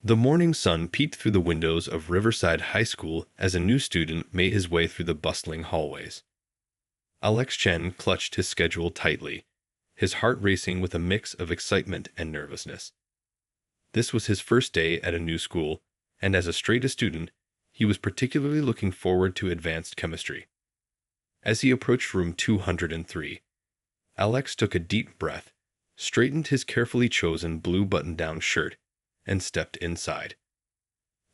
The morning sun peeked through the windows of Riverside High School as a new student made his way through the bustling hallways. Alex Chen clutched his schedule tightly, his heart racing with a mix of excitement and nervousness. This was his first day at a new school, and as a straight-A student, he was particularly looking forward to advanced chemistry. As he approached room 203, Alex took a deep breath, straightened his carefully chosen blue button-down shirt, and stepped inside.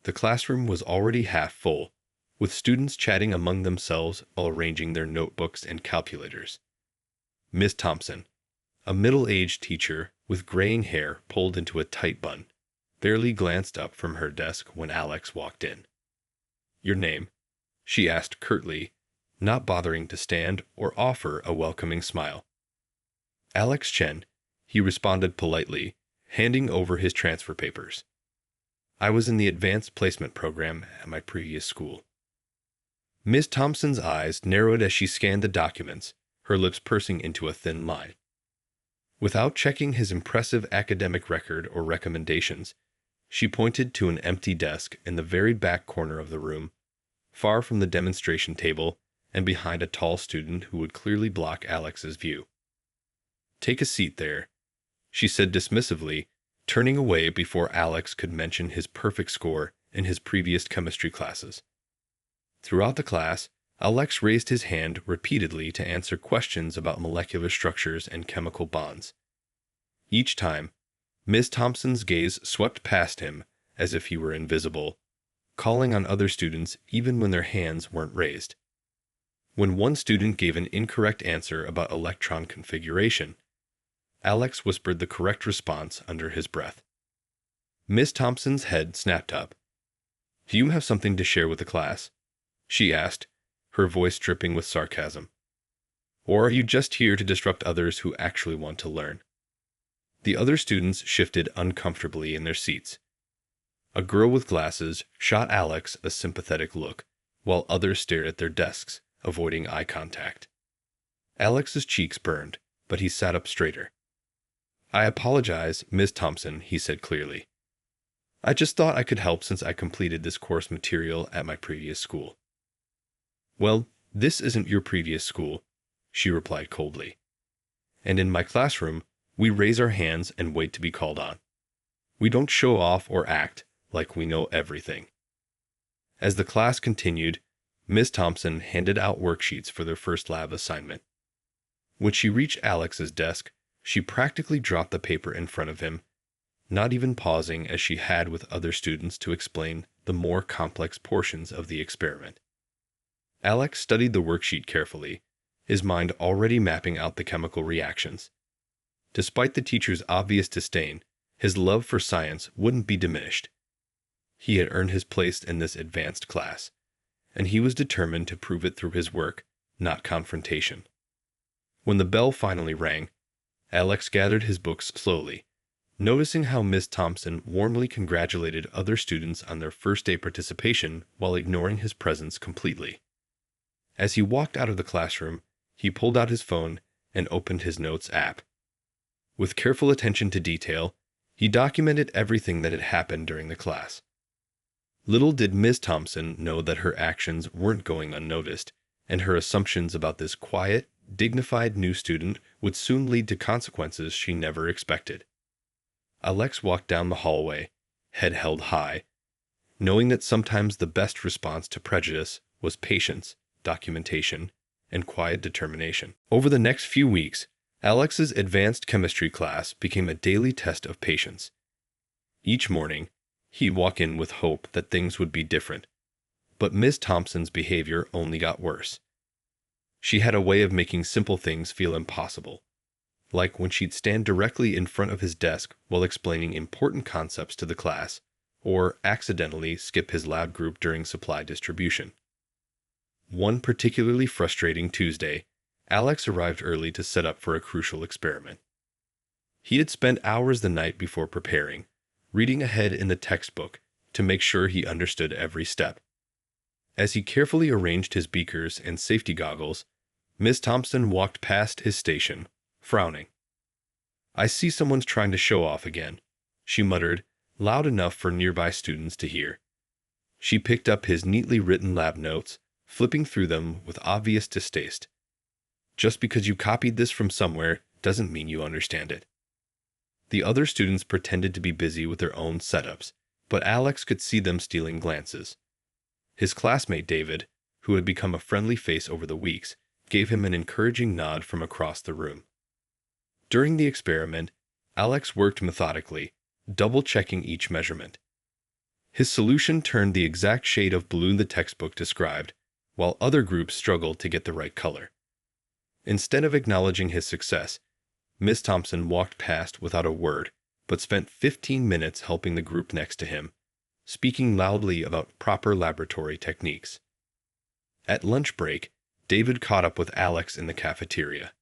The classroom was already half full, with students chatting among themselves while arranging their notebooks and calculators. Miss Thompson, a middle-aged teacher with graying hair pulled into a tight bun, barely glanced up from her desk when Alex walked in. "Your name?" she asked curtly, not bothering to stand or offer a welcoming smile. "Alex Chen," he responded politely, handing over his transfer papers. "I was in the advanced placement program at my previous school." Miss Thompson's eyes narrowed as she scanned the documents, her lips pursing into a thin line. Without checking his impressive academic record or recommendations, she pointed to an empty desk in the very back corner of the room, far from the demonstration table and behind a tall student who would clearly block Alex's view. "Take a seat there," she said dismissively, turning away before Alex could mention his perfect score in his previous chemistry classes. Throughout the class, Alex raised his hand repeatedly to answer questions about molecular structures and chemical bonds. Each time, Miss Thompson's gaze swept past him as if he were invisible, calling on other students even when their hands weren't raised. When one student gave an incorrect answer about electron configuration, Alex whispered the correct response under his breath. Miss Thompson's head snapped up. "Do you have something to share with the class?" she asked, her voice dripping with sarcasm. "Or are you just here to disrupt others who actually want to learn?" The other students shifted uncomfortably in their seats. A girl with glasses shot Alex a sympathetic look, while others stared at their desks, avoiding eye contact. Alex's cheeks burned, but he sat up straighter. "I apologize, Miss Thompson," he said clearly. "I just thought I could help since I completed this course material at my previous school." "Well, this isn't your previous school," she replied coldly. "And in my classroom, we raise our hands and wait to be called on. We don't show off or act like we know everything." As the class continued, Miss Thompson handed out worksheets for their first lab assignment. When she reached Alex's desk, she practically dropped the paper in front of him, not even pausing as she had with other students to explain the more complex portions of the experiment. Alex studied the worksheet carefully, his mind already mapping out the chemical reactions. Despite the teacher's obvious disdain, his love for science wouldn't be diminished. He had earned his place in this advanced class, and he was determined to prove it through his work, not confrontation. When the bell finally rang, Alex gathered his books slowly, noticing how Miss Thompson warmly congratulated other students on their first-day participation while ignoring his presence completely. As he walked out of the classroom, he pulled out his phone and opened his notes app. With careful attention to detail, he documented everything that had happened during the class. Little did Miss Thompson know that her actions weren't going unnoticed, and her assumptions about this quiet, dignified new student would soon lead to consequences she never expected. Alex walked down the hallway, head held high, knowing that sometimes the best response to prejudice was patience, documentation, and quiet determination. Over the next few weeks, Alex's advanced chemistry class became a daily test of patience. Each morning, he'd walk in with hope that things would be different, but Miss Thompson's behavior only got worse. She had a way of making simple things feel impossible, like when she'd stand directly in front of his desk while explaining important concepts to the class, or accidentally skip his lab group during supply distribution. One particularly frustrating Tuesday, Alex arrived early to set up for a crucial experiment. He had spent hours the night before preparing, reading ahead in the textbook to make sure he understood every step. As he carefully arranged his beakers and safety goggles, Miss Thompson walked past his station, frowning. "I see someone's trying to show off again," she muttered loud enough for nearby students to hear. She picked up his neatly written lab notes, flipping through them with obvious distaste. Just because you copied this from somewhere doesn't mean you understand it. The other students pretended to be busy with their own setups, but Alex could see them stealing glances. His classmate David, who had become a friendly face over the weeks, gave him an encouraging nod from across the room. During the experiment, Alex worked methodically, double-checking each measurement. His solution turned the exact shade of blue the textbook described, while other groups struggled to get the right color. Instead of acknowledging his success, Miss Thompson walked past without a word, but spent 15 minutes helping the group next to him, speaking loudly about proper laboratory techniques. At lunch break, David caught up with Alex in the cafeteria.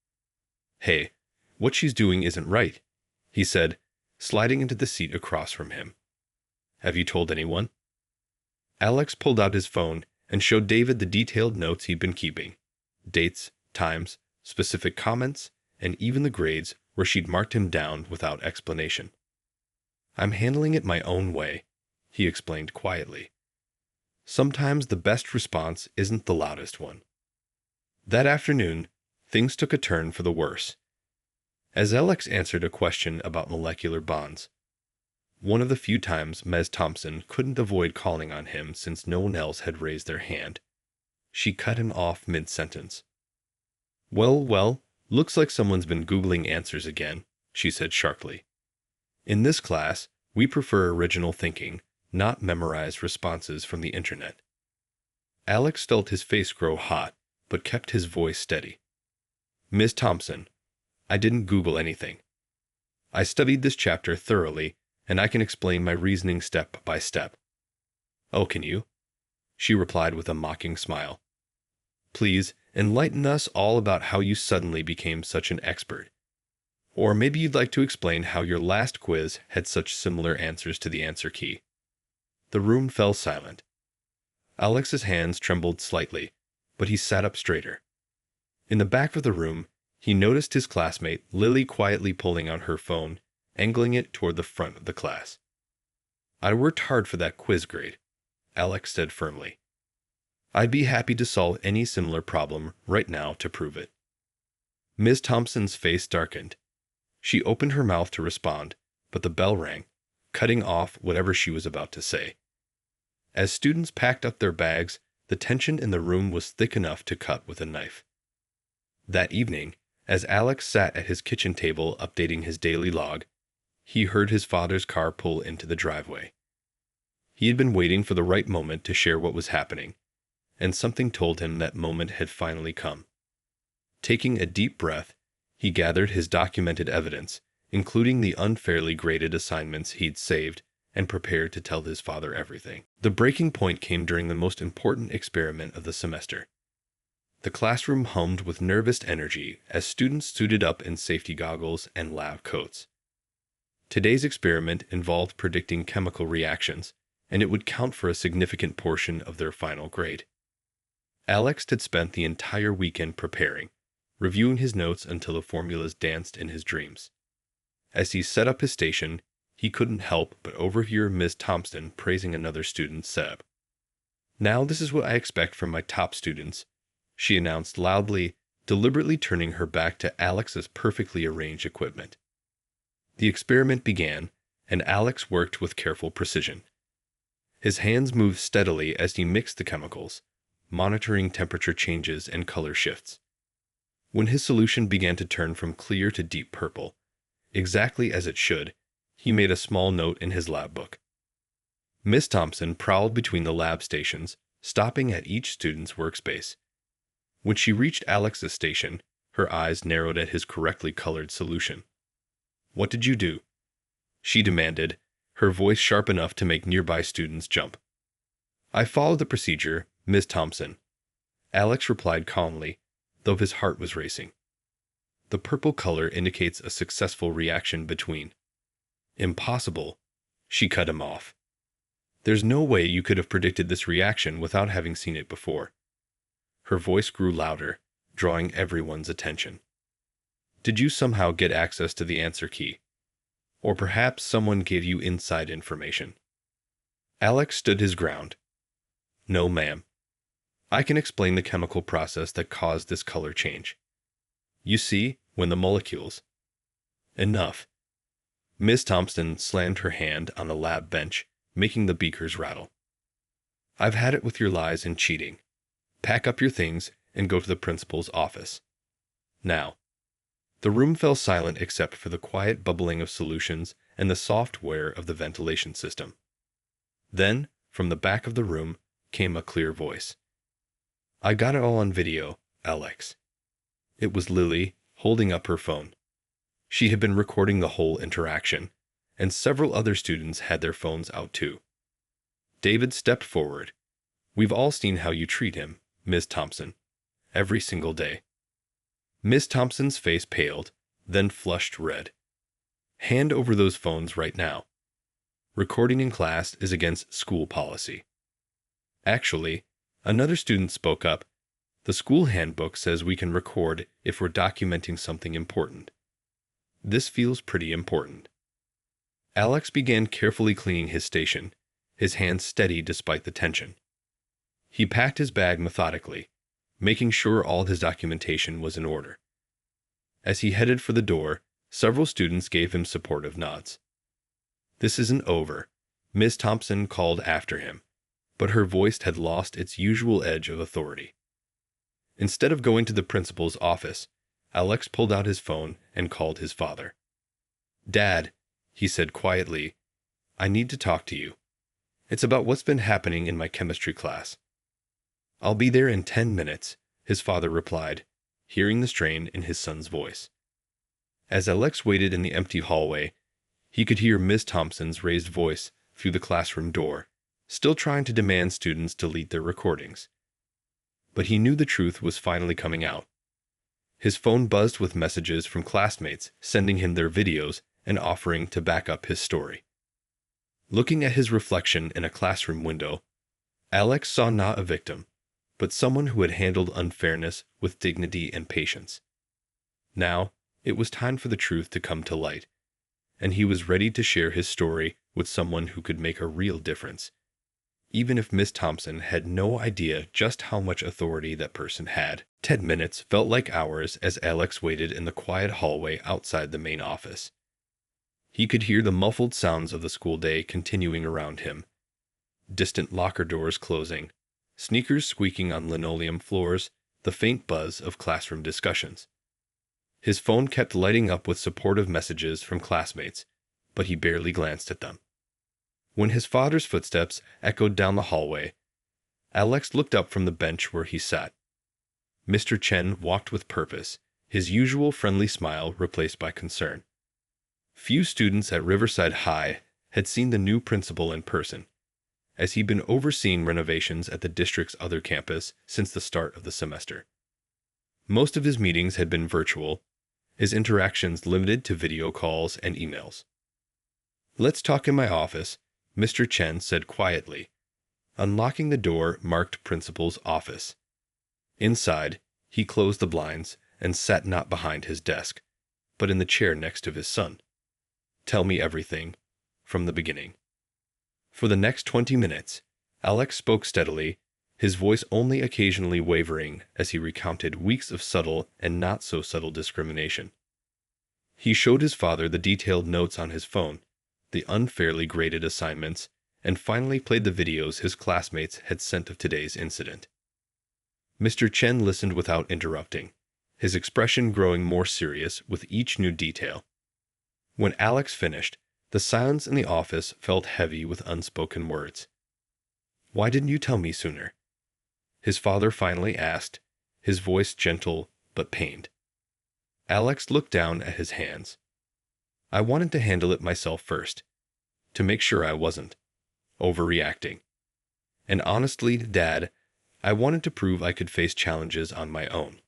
"Hey, what she's doing isn't right," he said, sliding into the seat across from him. "Have you told anyone?" Alex pulled out his phone and showed David the detailed notes he'd been keeping. Dates, times, specific comments, and even the grades where she'd marked him down without explanation. "I'm handling it my own way," he explained quietly. "Sometimes the best response isn't the loudest one." That afternoon, things took a turn for the worse. As Alex answered a question about molecular bonds, one of the few times Ms. Thompson couldn't avoid calling on him since no one else had raised their hand, she cut him off mid-sentence. Well, looks like someone's been Googling answers again," she said sharply. "In this class, we prefer original thinking, not memorized responses from the internet." Alex felt his face grow hot, but kept his voice steady. "Miss Thompson, I didn't Google anything. I studied this chapter thoroughly, and I can explain my reasoning step by step." "Oh, can you?" she replied with a mocking smile. "Please, enlighten us all about how you suddenly became such an expert. Or maybe you'd like to explain how your last quiz had such similar answers to the answer key." The room fell silent. Alex's hands trembled slightly, but he sat up straighter. In the back of the room, he noticed his classmate Lily quietly pulling out her phone, angling it toward the front of the class. "I worked hard for that quiz grade," Alex said firmly. "I'd be happy to solve any similar problem right now to prove it." Ms. Thompson's face darkened. She opened her mouth to respond, but the bell rang, cutting off whatever she was about to say. As students packed up their bags, the tension in the room was thick enough to cut with a knife. That evening, as Alex sat at his kitchen table updating his daily log, he heard his father's car pull into the driveway. He had been waiting for the right moment to share what was happening, and something told him that moment had finally come. Taking a deep breath, he gathered his documented evidence, including the unfairly graded assignments he'd saved, and prepared to tell his father everything. The breaking point came during the most important experiment of the semester. The classroom hummed with nervous energy as students suited up in safety goggles and lab coats. Today's experiment involved predicting chemical reactions, and it would count for a significant portion of their final grade. Alex had spent the entire weekend preparing, reviewing his notes until the formulas danced in his dreams. As he set up his station, he couldn't help but overhear Ms. Thompson praising another student's setup. "Now this is what I expect from my top students," she announced loudly, deliberately turning her back to Alex's perfectly arranged equipment. The experiment began, and Alex worked with careful precision. His hands moved steadily as he mixed the chemicals, monitoring temperature changes and color shifts. When his solution began to turn from clear to deep purple, exactly as it should, he made a small note in his lab book. Miss Thompson prowled between the lab stations, stopping at each student's workspace. When she reached Alex's station, her eyes narrowed at his correctly colored solution. "What did you do?" she demanded, her voice sharp enough to make nearby students jump. "I followed the procedure, Miss Thompson," Alex replied calmly, though his heart was racing. "The purple color indicates a successful reaction between." "Impossible," she cut him off. "There's no way you could have predicted this reaction without having seen it before." Her voice grew louder, drawing everyone's attention. "Did you somehow get access to the answer key?" Or perhaps someone gave you inside information. Alex stood his ground. No, ma'am. I can explain the chemical process that caused this color change. You see, when the molecules. Enough. Miss Thompson slammed her hand on the lab bench, making the beakers rattle. I've had it with your lies and cheating. Pack up your things and go to the principal's office. Now. The room fell silent except for the quiet bubbling of solutions and the soft whir of the ventilation system. Then, from the back of the room, came a clear voice. I got it all on video, Alex. It was Lily, holding up her phone. She had been recording the whole interaction, and several other students had their phones out too. David stepped forward. We've all seen how you treat him, Miss Thompson. Every single day. Miss Thompson's face paled, then flushed red. Hand over those phones right now. Recording in class is against school policy. Actually, another student spoke up. The school handbook says we can record if we're documenting something important. This feels pretty important. Alex began carefully cleaning his station, his hands steady despite the tension. He packed his bag methodically, making sure all his documentation was in order. As he headed for the door, several students gave him supportive nods. This isn't over, Miss Thompson called after him, but her voice had lost its usual edge of authority. Instead of going to the principal's office, Alex pulled out his phone and called his father. Dad, he said quietly, I need to talk to you. It's about what's been happening in my chemistry class. I'll be there in 10 minutes, his father replied, hearing the strain in his son's voice. As Alex waited in the empty hallway, he could hear Miss Thompson's raised voice through the classroom door, still trying to demand students delete their recordings. But he knew the truth was finally coming out. His phone buzzed with messages from classmates sending him their videos and offering to back up his story. Looking at his reflection in a classroom window, Alex saw not a victim, but someone who had handled unfairness with dignity and patience. Now, it was time for the truth to come to light, and he was ready to share his story with someone who could make a real difference, even if Miss Thompson had no idea just how much authority that person had. 10 minutes felt like hours as Alex waited in the quiet hallway outside the main office. He could hear the muffled sounds of the school day continuing around him. Distant locker doors closing, sneakers squeaking on linoleum floors, the faint buzz of classroom discussions. His phone kept lighting up with supportive messages from classmates, but he barely glanced at them. When his father's footsteps echoed down the hallway, Alex looked up from the bench where he sat. Mr. Chen walked with purpose, his usual friendly smile replaced by concern. Few students at Riverside High had seen the new principal in person, as he'd been overseeing renovations at the district's other campus since the start of the semester. Most of his meetings had been virtual, his interactions limited to video calls and emails. Let's talk in my office, Mr. Chen said quietly, unlocking the door marked Principal's office. Inside, he closed the blinds and sat not behind his desk, but in the chair next to his son. Tell me everything, from the beginning. For the next 20 minutes, Alex spoke steadily, his voice only occasionally wavering as he recounted weeks of subtle and not so subtle discrimination. He showed his father the detailed notes on his phone, the unfairly graded assignments, and finally played the videos his classmates had sent of today's incident. Mr. Chen listened without interrupting, his expression growing more serious with each new detail. When Alex finished, the silence in the office felt heavy with unspoken words. Why didn't you tell me sooner? His father finally asked, his voice gentle but pained. Alex looked down at his hands. I wanted to handle it myself first, to make sure I wasn't overreacting. And honestly, Dad, I wanted to prove I could face challenges on my own.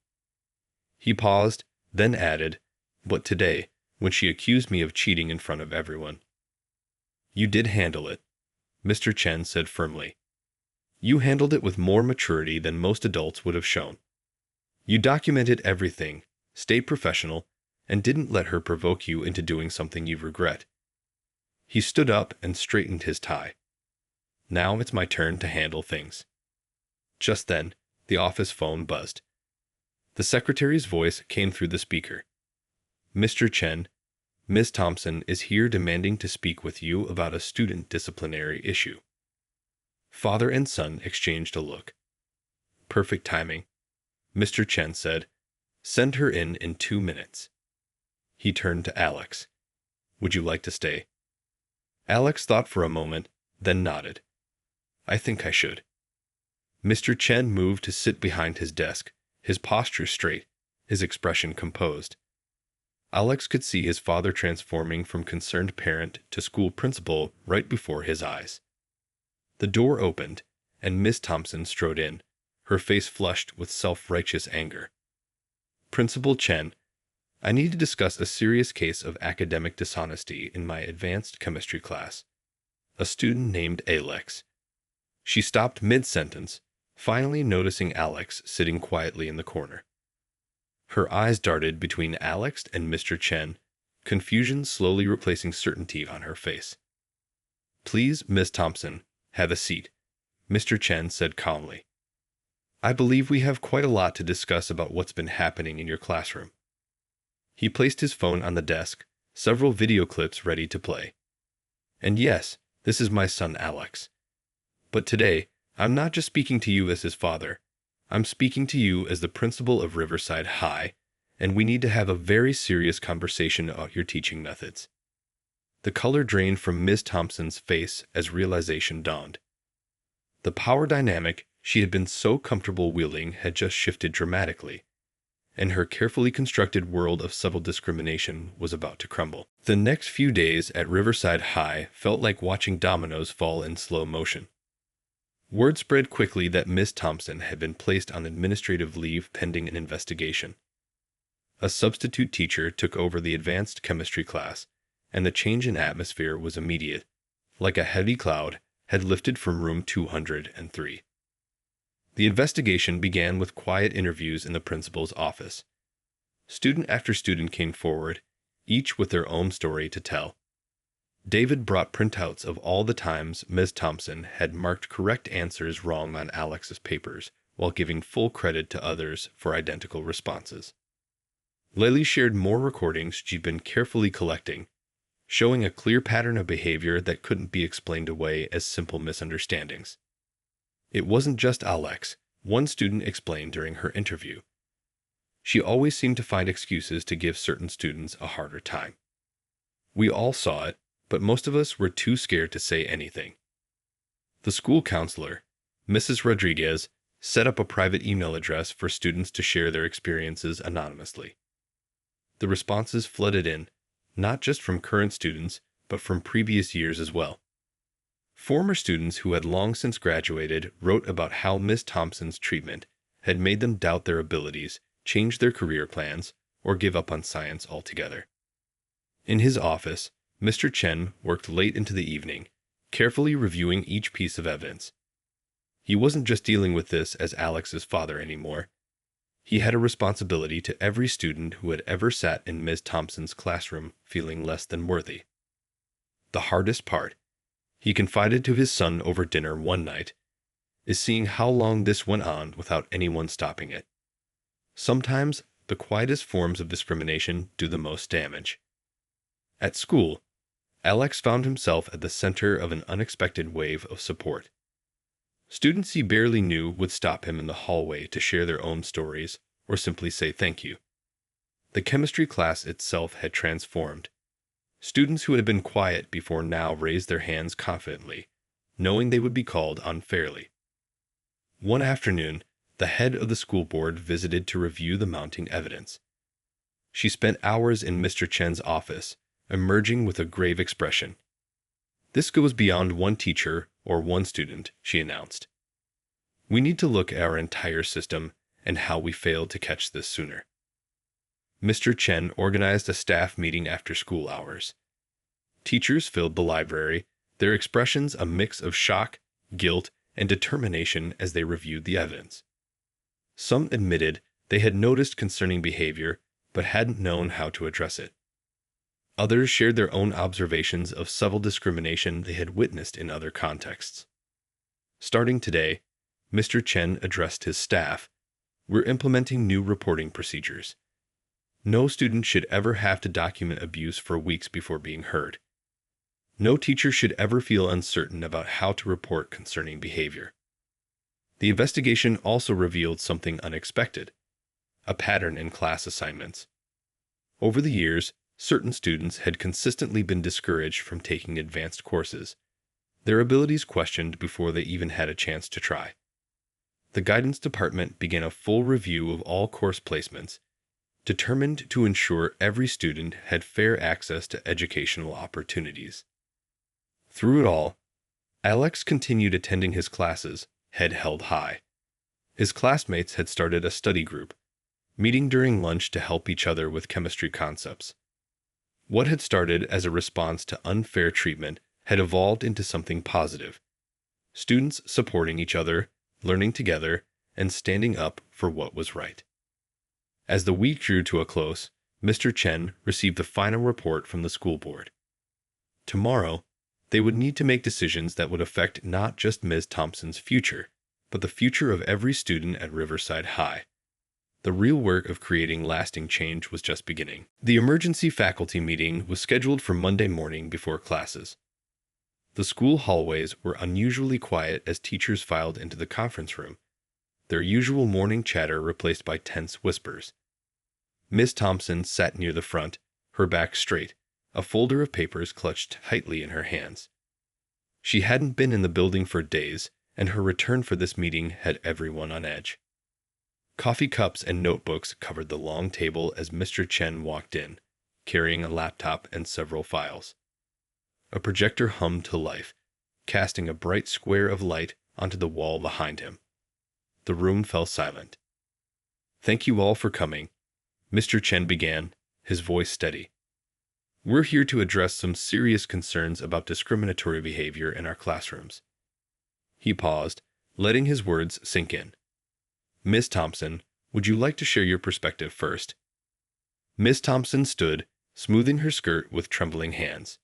He paused, then added, but today, when she accused me of cheating in front of everyone. You did handle it, Mr. Chen said firmly. You handled it with more maturity than most adults would have shown. You documented everything, stayed professional, and didn't let her provoke you into doing something you regret. He stood up and straightened his tie. Now it's my turn to handle things. Just then, the office phone buzzed. The secretary's voice came through the speaker. Mr. Chen, Ms. Thompson is here demanding to speak with you about a student disciplinary issue. Father and son exchanged a look. Perfect timing. Mr. Chen said, "Send her in 2 minutes." He turned to Alex. "Would you like to stay?" Alex thought for a moment, then nodded. "I think I should." Mr. Chen moved to sit behind his desk, his posture straight, his expression composed. Alex could see his father transforming from concerned parent to school principal right before his eyes. The door opened, and Miss Thompson strode in, her face flushed with self-righteous anger. "Principal Chen, I need to discuss a serious case of academic dishonesty in my advanced chemistry class. A student named Alex." She stopped mid-sentence, finally noticing Alex sitting quietly in the corner. Her eyes darted between Alex and Mr. Chen, confusion slowly replacing certainty on her face. "Please, Miss Thompson, have a seat," Mr. Chen said calmly. "I believe we have quite a lot to discuss about what's been happening in your classroom." He placed his phone on the desk, several video clips ready to play. "And yes, this is my son Alex. But today, I'm not just speaking to you as his father. I'm speaking to you as the principal of Riverside High, and we need to have a very serious conversation about your teaching methods." The color drained from Ms. Thompson's face as realization dawned. The power dynamic she had been so comfortable wielding had just shifted dramatically, and her carefully constructed world of subtle discrimination was about to crumble. The next few days at Riverside High felt like watching dominoes fall in slow motion. Word spread quickly that Miss Thompson had been placed on administrative leave pending an investigation. A substitute teacher took over the advanced chemistry class, and the change in atmosphere was immediate, like a heavy cloud had lifted from room 203. The investigation began with quiet interviews in the principal's office. Student after student came forward, each with their own story to tell. David brought printouts of all the times Ms. Thompson had marked correct answers wrong on Alex's papers, while giving full credit to others for identical responses. Lily shared more recordings she'd been carefully collecting, showing a clear pattern of behavior that couldn't be explained away as simple misunderstandings. It wasn't just Alex, one student explained during her interview. She always seemed to find excuses to give certain students a harder time. We all saw it, but most of us were too scared to say anything. The school counselor, Mrs. Rodriguez, set up a private email address for students to share their experiences anonymously. The responses flooded in, not just from current students, but from previous years as well. Former students who had long since graduated wrote about how Miss Thompson's treatment had made them doubt their abilities, change their career plans, or give up on science altogether. In his office, Mr. Chen worked late into the evening, carefully reviewing each piece of evidence. He wasn't just dealing with this as Alex's father anymore. He had a responsibility to every student who had ever sat in Ms. Thompson's classroom feeling less than worthy. The hardest part, he confided to his son over dinner one night, is seeing how long this went on without anyone stopping it. Sometimes, the quietest forms of discrimination do the most damage. At school, Alex found himself at the center of an unexpected wave of support. Students he barely knew would stop him in the hallway to share their own stories or simply say thank you. The chemistry class itself had transformed. Students who had been quiet before now raised their hands confidently, knowing they would be called unfairly. One afternoon, the head of the school board visited to review the mounting evidence. She spent hours in Mr. Chen's office, emerging with a grave expression. "This goes beyond one teacher or one student," she announced. "We need to look at our entire system and how we failed to catch this sooner." Mr. Chen organized a staff meeting after school hours. Teachers filled the library, their expressions a mix of shock, guilt, and determination as they reviewed the evidence. Some admitted they had noticed concerning behavior, but hadn't known how to address it. Others shared their own observations of subtle discrimination they had witnessed in other contexts. Starting today, Mr. Chen addressed his staff. We're implementing new reporting procedures. No student should ever have to document abuse for weeks before being heard. No teacher should ever feel uncertain about how to report concerning behavior. The investigation also revealed something unexpected: a pattern in class assignments. Over the years, certain students had consistently been discouraged from taking advanced courses, their abilities questioned before they even had a chance to try. The guidance department began a full review of all course placements, determined to ensure every student had fair access to educational opportunities. Through it all, Alex continued attending his classes, head held high. His classmates had started a study group, meeting during lunch to help each other with chemistry concepts. What had started as a response to unfair treatment had evolved into something positive: students supporting each other, learning together, and standing up for what was right. As the week drew to a close, Mr. Chen received the final report from the school board. Tomorrow, they would need to make decisions that would affect not just Ms. Thompson's future, but the future of every student at Riverside High. The real work of creating lasting change was just beginning. The emergency faculty meeting was scheduled for Monday morning before classes. The school hallways were unusually quiet as teachers filed into the conference room, their usual morning chatter replaced by tense whispers. Miss Thompson sat near the front, her back straight, a folder of papers clutched tightly in her hands. She hadn't been in the building for days, and her return for this meeting had everyone on edge. Coffee cups and notebooks covered the long table as Mr. Chen walked in, carrying a laptop and several files. A projector hummed to life, casting a bright square of light onto the wall behind him. The room fell silent. "Thank you all for coming," Mr. Chen began, his voice steady. "We're here to address some serious concerns about discriminatory behavior in our classrooms." He paused, letting his words sink in. "Miss Thompson, would you like to share your perspective first?" Miss Thompson stood, smoothing her skirt with trembling hands.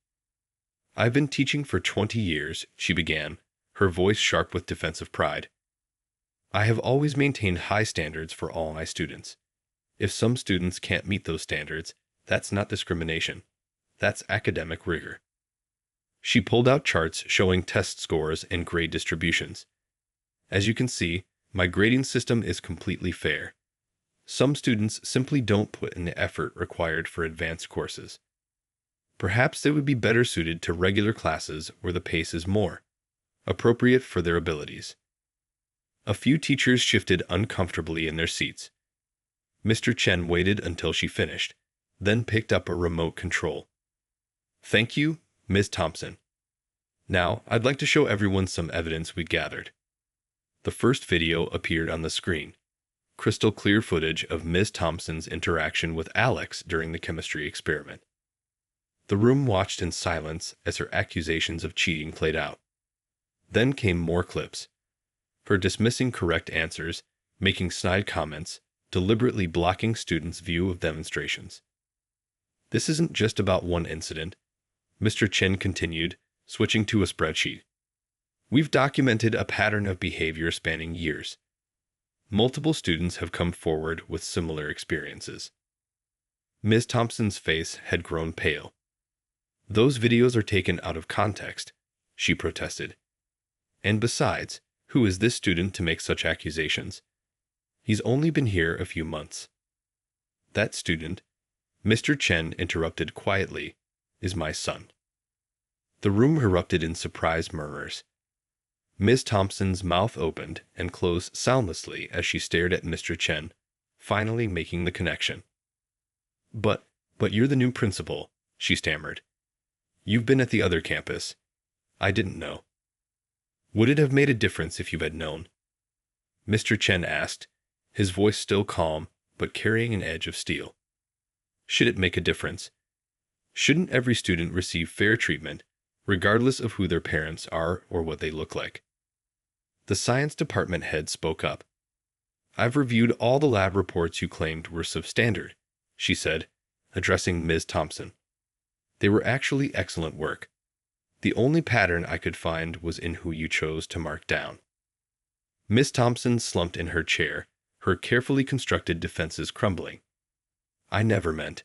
"I've been teaching for 20 years, she began, her voice sharp with defensive pride. "I have always maintained high standards for all my students. If some students can't meet those standards, that's not discrimination. That's academic rigor." She pulled out charts showing test scores and grade distributions. "As you can see, my grading system is completely fair. Some students simply don't put in the effort required for advanced courses. Perhaps they would be better suited to regular classes where the pace is more appropriate for their abilities." A few teachers shifted uncomfortably in their seats. Mr. Chen waited until she finished, then picked up a remote control. "Thank you, Ms. Thompson. Now, I'd like to show everyone some evidence we gathered." The first video appeared on the screen: crystal clear footage of Ms. Thompson's interaction with Alex during the chemistry experiment. The room watched in silence as her accusations of cheating played out. Then came more clips: her dismissing correct answers, making snide comments, deliberately blocking students' view of demonstrations. "This isn't just about one incident," Mr. Chen continued, switching to a spreadsheet. "We've documented a pattern of behavior spanning years. Multiple students have come forward with similar experiences." Ms. Thompson's face had grown pale. "Those videos are taken out of context," she protested. "And besides, who is this student to make such accusations? He's only been here a few months." "That student," Mr. Chen interrupted quietly, "is my son." The room erupted in surprised murmurs. Miss Thompson's mouth opened and closed soundlessly as she stared at Mr. Chen, finally making the connection. But you're the new principal," she stammered. "You've been at the other campus. I didn't know." "Would it have made a difference if you had known?" Mr. Chen asked, his voice still calm, but carrying an edge of steel. "Should it make a difference? Shouldn't every student receive fair treatment, regardless of who their parents are or what they look like?" The science department head spoke up. "I've reviewed all the lab reports you claimed were substandard," she said, addressing Ms. Thompson. They were actually excellent work. The only pattern I could find was in who you chose to mark down. Miss Thompson slumped in her chair, her carefully constructed defenses crumbling. I never meant.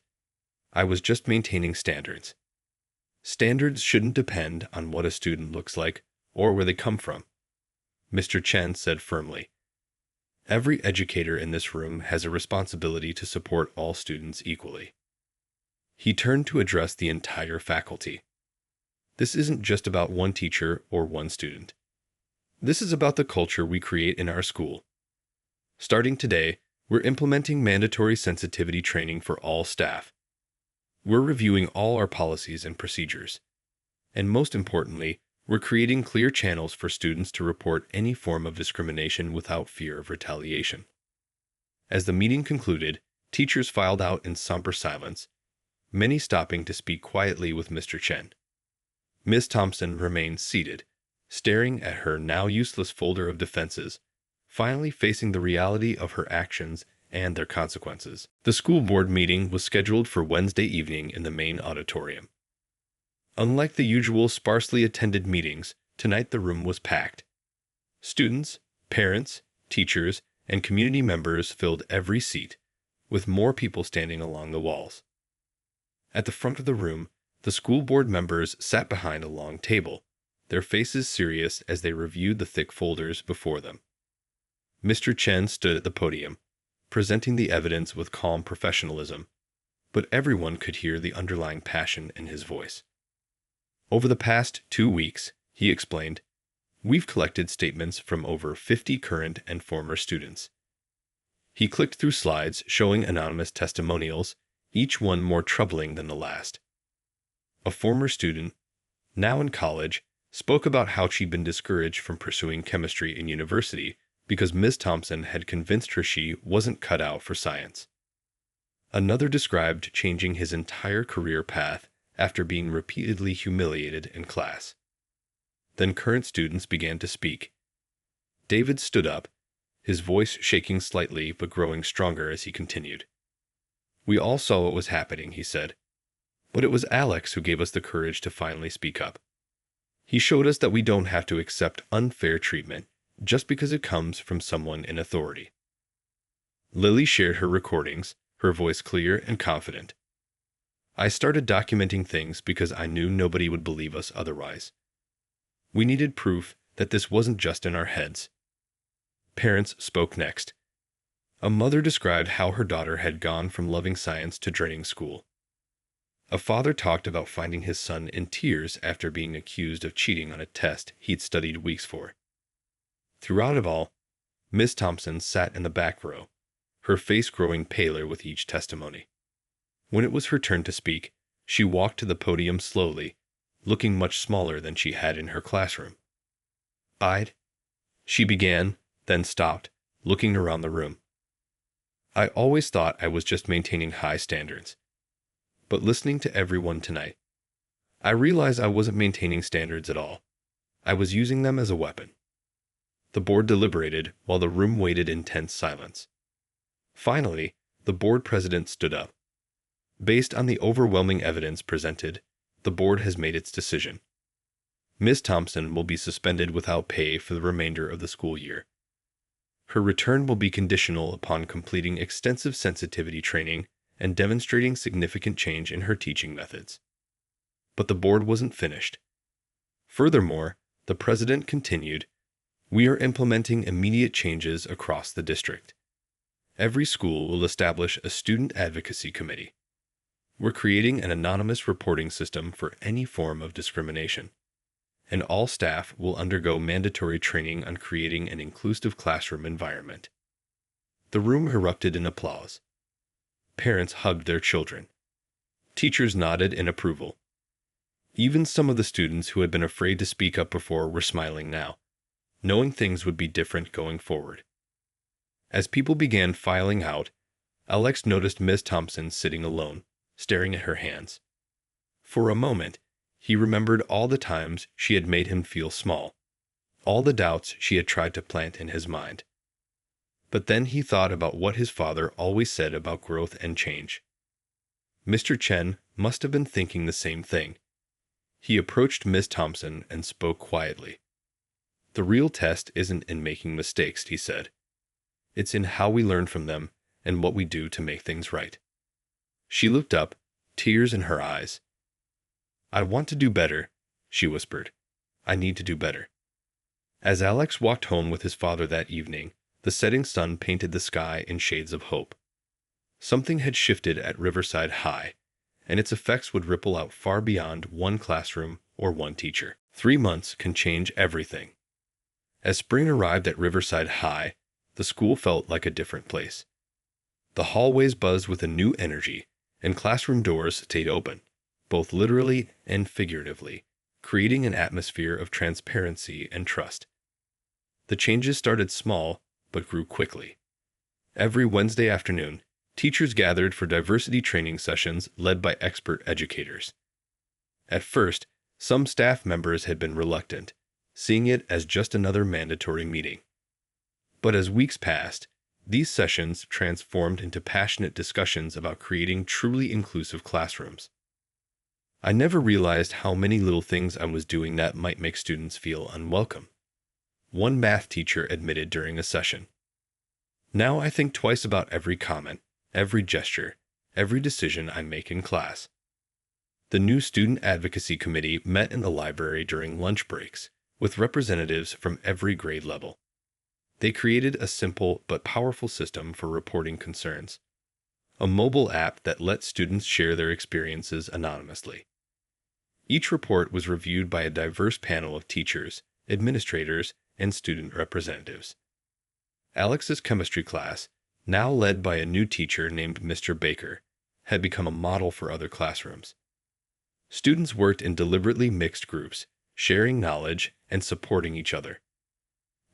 I was just maintaining standards. Standards shouldn't depend on what a student looks like or where they come from, Mr. Chen said firmly. Every educator in this room has a responsibility to support all students equally. He turned to address the entire faculty. This isn't just about one teacher or one student. This is about the culture we create in our school. Starting today, we're implementing mandatory sensitivity training for all staff. We're reviewing all our policies and procedures. And most importantly, we're creating clear channels for students to report any form of discrimination without fear of retaliation. As the meeting concluded, teachers filed out in somber silence, many stopping to speak quietly with Mr. Chen. Miss Thompson remained seated, staring at her now useless folder of defenses, finally facing the reality of her actions and their consequences. The school board meeting was scheduled for Wednesday evening in the main auditorium. Unlike the usual sparsely attended meetings, tonight the room was packed. Students, parents, teachers, and community members filled every seat, with more people standing along the walls. At the front of the room, the school board members sat behind a long table, their faces serious as they reviewed the thick folders before them. Mr. Chen stood at the podium, presenting the evidence with calm professionalism, but everyone could hear the underlying passion in his voice. Over the past 2 weeks, he explained, we've collected statements from over 50 current and former students. He clicked through slides showing anonymous testimonials, each one more troubling than the last. A former student, now in college, spoke about how she'd been discouraged from pursuing chemistry in university because Ms. Thompson had convinced her she wasn't cut out for science. Another described changing his entire career path after being repeatedly humiliated in class. Then current students began to speak. David stood up, his voice shaking slightly but growing stronger as he continued. We all saw what was happening, he said. But it was Alex who gave us the courage to finally speak up. He showed us that we don't have to accept unfair treatment just because it comes from someone in authority. Lily shared her recordings, her voice clear and confident. I started documenting things because I knew nobody would believe us otherwise. We needed proof that this wasn't just in our heads. Parents spoke next. A mother described how her daughter had gone from loving science to dreading school. A father talked about finding his son in tears after being accused of cheating on a test he'd studied weeks for. Throughout it all, Miss Thompson sat in the back row, her face growing paler with each testimony. When it was her turn to speak, she walked to the podium slowly, looking much smaller than she had in her classroom. She began, then stopped, looking around the room. I always thought I was just maintaining high standards. But listening to everyone tonight, I realized I wasn't maintaining standards at all. I was using them as a weapon. The board deliberated while the room waited in tense silence. Finally, the board president stood up. Based on the overwhelming evidence presented, the board has made its decision. Ms. Thompson will be suspended without pay for the remainder of the school year. Her return will be conditional upon completing extensive sensitivity training and demonstrating significant change in her teaching methods. But the board wasn't finished. Furthermore, the president continued, we are implementing immediate changes across the district. Every school will establish a student advocacy committee. We're creating an anonymous reporting system for any form of discrimination. And all staff will undergo mandatory training on creating an inclusive classroom environment. The room erupted in applause. Parents hugged their children. Teachers nodded in approval. Even some of the students who had been afraid to speak up before were smiling now, knowing things would be different going forward. As people began filing out, Alex noticed Ms. Thompson sitting alone, staring at her hands. For a moment, he remembered all the times she had made him feel small, all the doubts she had tried to plant in his mind. But then he thought about what his father always said about growth and change. Mr. Chen must have been thinking the same thing. He approached Miss Thompson and spoke quietly. "The real test isn't in making mistakes," he said. "It's in how we learn from them and what we do to make things right." She looked up, tears in her eyes. "I want to do better," she whispered. "I need to do better." As Alex walked home with his father that evening, the setting sun painted the sky in shades of hope. Something had shifted at Riverside High, and its effects would ripple out far beyond one classroom or one teacher. 3 months can change everything. As spring arrived at Riverside High, the school felt like a different place. The hallways buzzed with a new energy, and classroom doors stayed open, both literally and figuratively, creating an atmosphere of transparency and trust. The changes started small, but grew quickly. Every Wednesday afternoon, teachers gathered for diversity training sessions led by expert educators. At first, some staff members had been reluctant, seeing it as just another mandatory meeting. But as weeks passed, these sessions transformed into passionate discussions about creating truly inclusive classrooms. "I never realized how many little things I was doing that might make students feel unwelcome," one math teacher admitted during a session. "Now I think twice about every comment, every gesture, every decision I make in class." The new Student Advocacy Committee met in the library during lunch breaks, with representatives from every grade level. They created a simple but powerful system for reporting concerns, a mobile app that let students share their experiences anonymously. Each report was reviewed by a diverse panel of teachers, administrators, and student representatives. Alex's chemistry class, now led by a new teacher named Mr. Baker, had become a model for other classrooms. Students worked in deliberately mixed groups, sharing knowledge and supporting each other.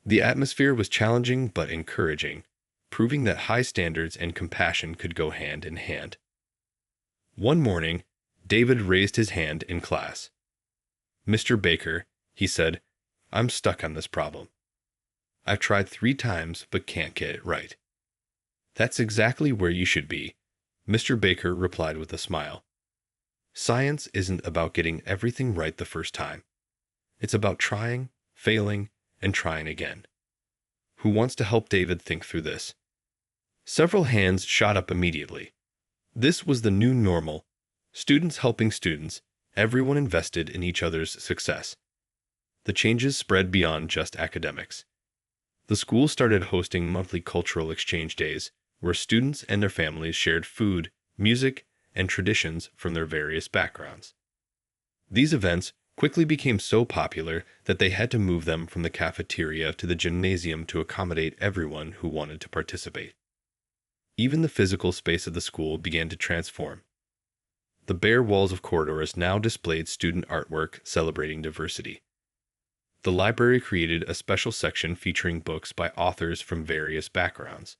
The atmosphere was challenging but encouraging, proving that high standards and compassion could go hand in hand. One morning, David raised his hand in class. "Mr. Baker," he said, "I'm stuck on this problem. I've tried 3 times but can't get it right." "That's exactly where you should be," Mr. Baker replied with a smile. "Science isn't about getting everything right the first time. It's about trying, failing, and trying again. Who wants to help David think through this?" Several hands shot up immediately. This was the new normal. Students helping students, everyone invested in each other's success. The changes spread beyond just academics. The school started hosting monthly cultural exchange days, where students and their families shared food, music, and traditions from their various backgrounds. These events quickly became so popular that they had to move them from the cafeteria to the gymnasium to accommodate everyone who wanted to participate. Even the physical space of the school began to transform. The bare walls of corridors now displayed student artwork celebrating diversity. The library created a special section featuring books by authors from various backgrounds.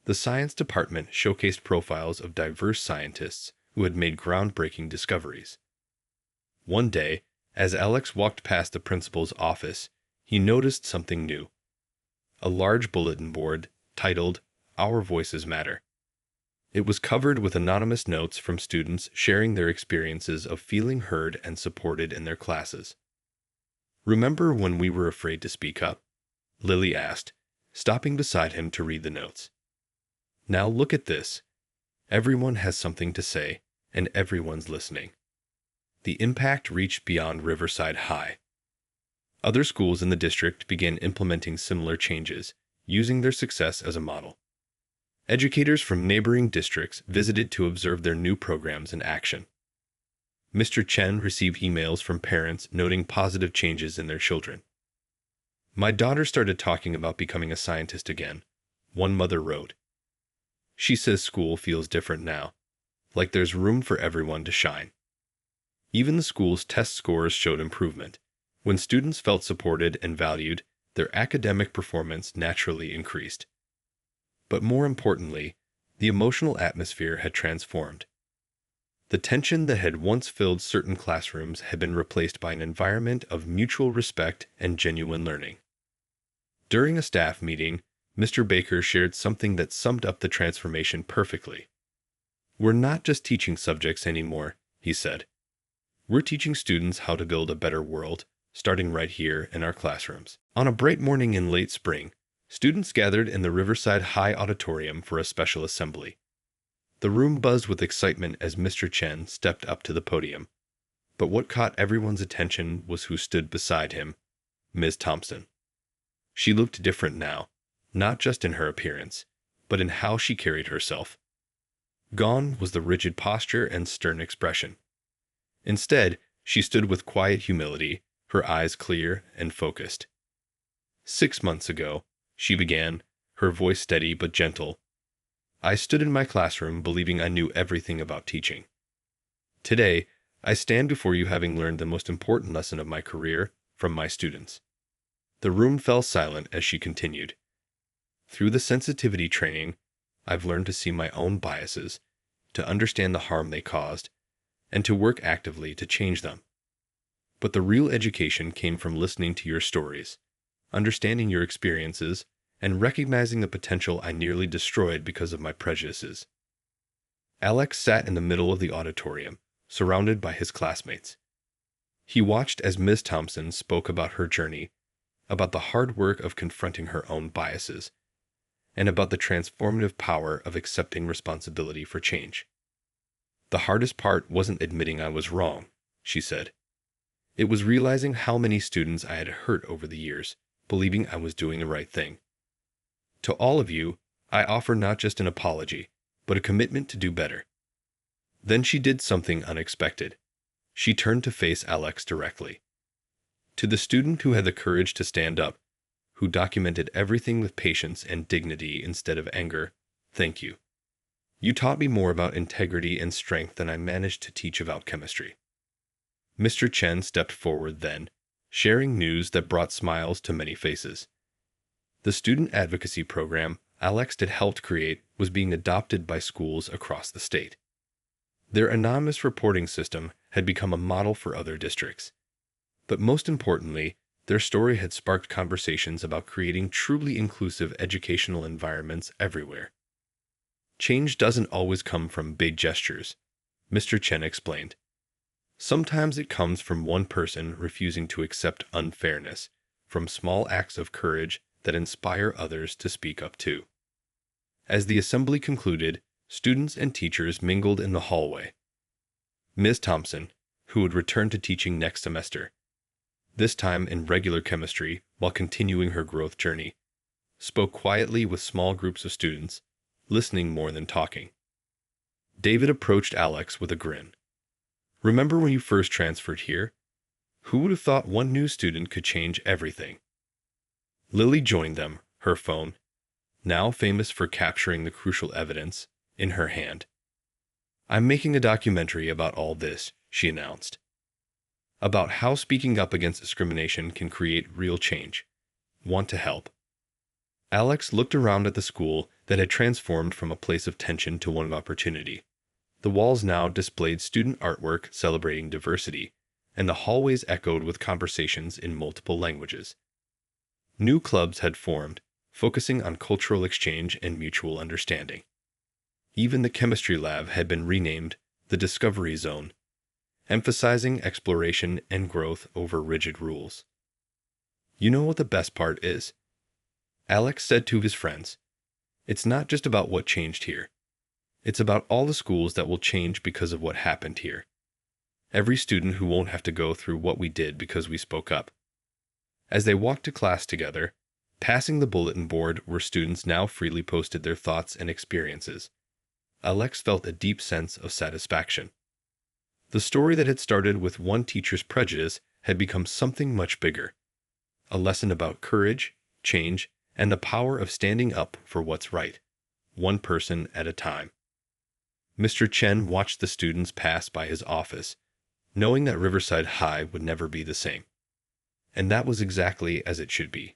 The science department showcased profiles of diverse scientists who had made groundbreaking discoveries. One day, as Alex walked past the principal's office, he noticed something new. A large bulletin board titled, "Our Voices Matter." It was covered with anonymous notes from students sharing their experiences of feeling heard and supported in their classes. "Remember when we were afraid to speak up?" Lily asked, stopping beside him to read the notes. "Now look at this. Everyone has something to say, and everyone's listening." The impact reached beyond Riverside High. Other schools in the district began implementing similar changes, using their success as a model. Educators from neighboring districts visited to observe their new programs in action. Mr. Chen received emails from parents noting positive changes in their children. "My daughter started talking about becoming a scientist again," one mother wrote. "She says school feels different now, like there's room for everyone to shine." Even the school's test scores showed improvement. When students felt supported and valued, their academic performance naturally increased. But more importantly, the emotional atmosphere had transformed. The tension that had once filled certain classrooms had been replaced by an environment of mutual respect and genuine learning. During a staff meeting, Mr. Baker shared something that summed up the transformation perfectly. "We're not just teaching subjects anymore," he said. "We're teaching students how to build a better world, starting right here in our classrooms." On a bright morning in late spring, students gathered in the Riverside High Auditorium for a special assembly. The room buzzed with excitement as Mr. Chen stepped up to the podium. But what caught everyone's attention was who stood beside him, Ms. Thompson. She looked different now, not just in her appearance, but in how she carried herself. Gone was the rigid posture and stern expression. Instead, she stood with quiet humility, her eyes clear and focused. 6 months ago, she began, her voice steady but gentle. I stood in my classroom believing I knew everything about teaching. Today, I stand before you having learned the most important lesson of my career from my students. The room fell silent as she continued. Through the sensitivity training, I've learned to see my own biases, to understand the harm they caused, and to work actively to change them. But the real education came from listening to your stories, understanding your experiences, and recognizing the potential I nearly destroyed because of my prejudices. Alex sat in the middle of the auditorium, surrounded by his classmates. He watched as Ms. Thompson spoke about her journey, about the hard work of confronting her own biases, and about the transformative power of accepting responsibility for change. The hardest part wasn't admitting I was wrong, she said. It was realizing how many students I had hurt over the years, believing I was doing the right thing. To all of you, I offer not just an apology, but a commitment to do better. Then she did something unexpected. She turned to face Alex directly. To the student who had the courage to stand up, who documented everything with patience and dignity instead of anger, thank you. You taught me more about integrity and strength than I managed to teach about chemistry. Mr. Chen stepped forward then, sharing news that brought smiles to many faces. The student advocacy program Alex had helped create was being adopted by schools across the state. Their anonymous reporting system had become a model for other districts. But most importantly, their story had sparked conversations about creating truly inclusive educational environments everywhere. Change doesn't always come from big gestures, Mr. Chen explained. Sometimes it comes from one person refusing to accept unfairness, from small acts of courage that inspire others to speak up too. As the assembly concluded, students and teachers mingled in the hallway. Ms. Thompson, who would return to teaching next semester, this time in regular chemistry while continuing her growth journey, spoke quietly with small groups of students, listening more than talking. David approached Alex with a grin. Remember when you first transferred here? Who would have thought one new student could change everything? Lily joined them, her phone, now famous for capturing the crucial evidence, in her hand. I'm making a documentary about all this, she announced. About how speaking up against discrimination can create real change. Want to help? Alex looked around at the school that had transformed from a place of tension to one of opportunity. The walls now displayed student artwork celebrating diversity, and the hallways echoed with conversations in multiple languages. New clubs had formed, focusing on cultural exchange and mutual understanding. Even the chemistry lab had been renamed the Discovery Zone, emphasizing exploration and growth over rigid rules. You know what the best part is? Alex said to his friends, it's not just about what changed here. It's about all the schools that will change because of what happened here. Every student who won't have to go through what we did because we spoke up. As they walked to class together, passing the bulletin board where students now freely posted their thoughts and experiences, Alex felt a deep sense of satisfaction. The story that had started with one teacher's prejudice had become something much bigger. A lesson about courage, change, and the power of standing up for what's right, one person at a time. Mr. Chen watched the students pass by his office, knowing that Riverside High would never be the same. And that was exactly as it should be.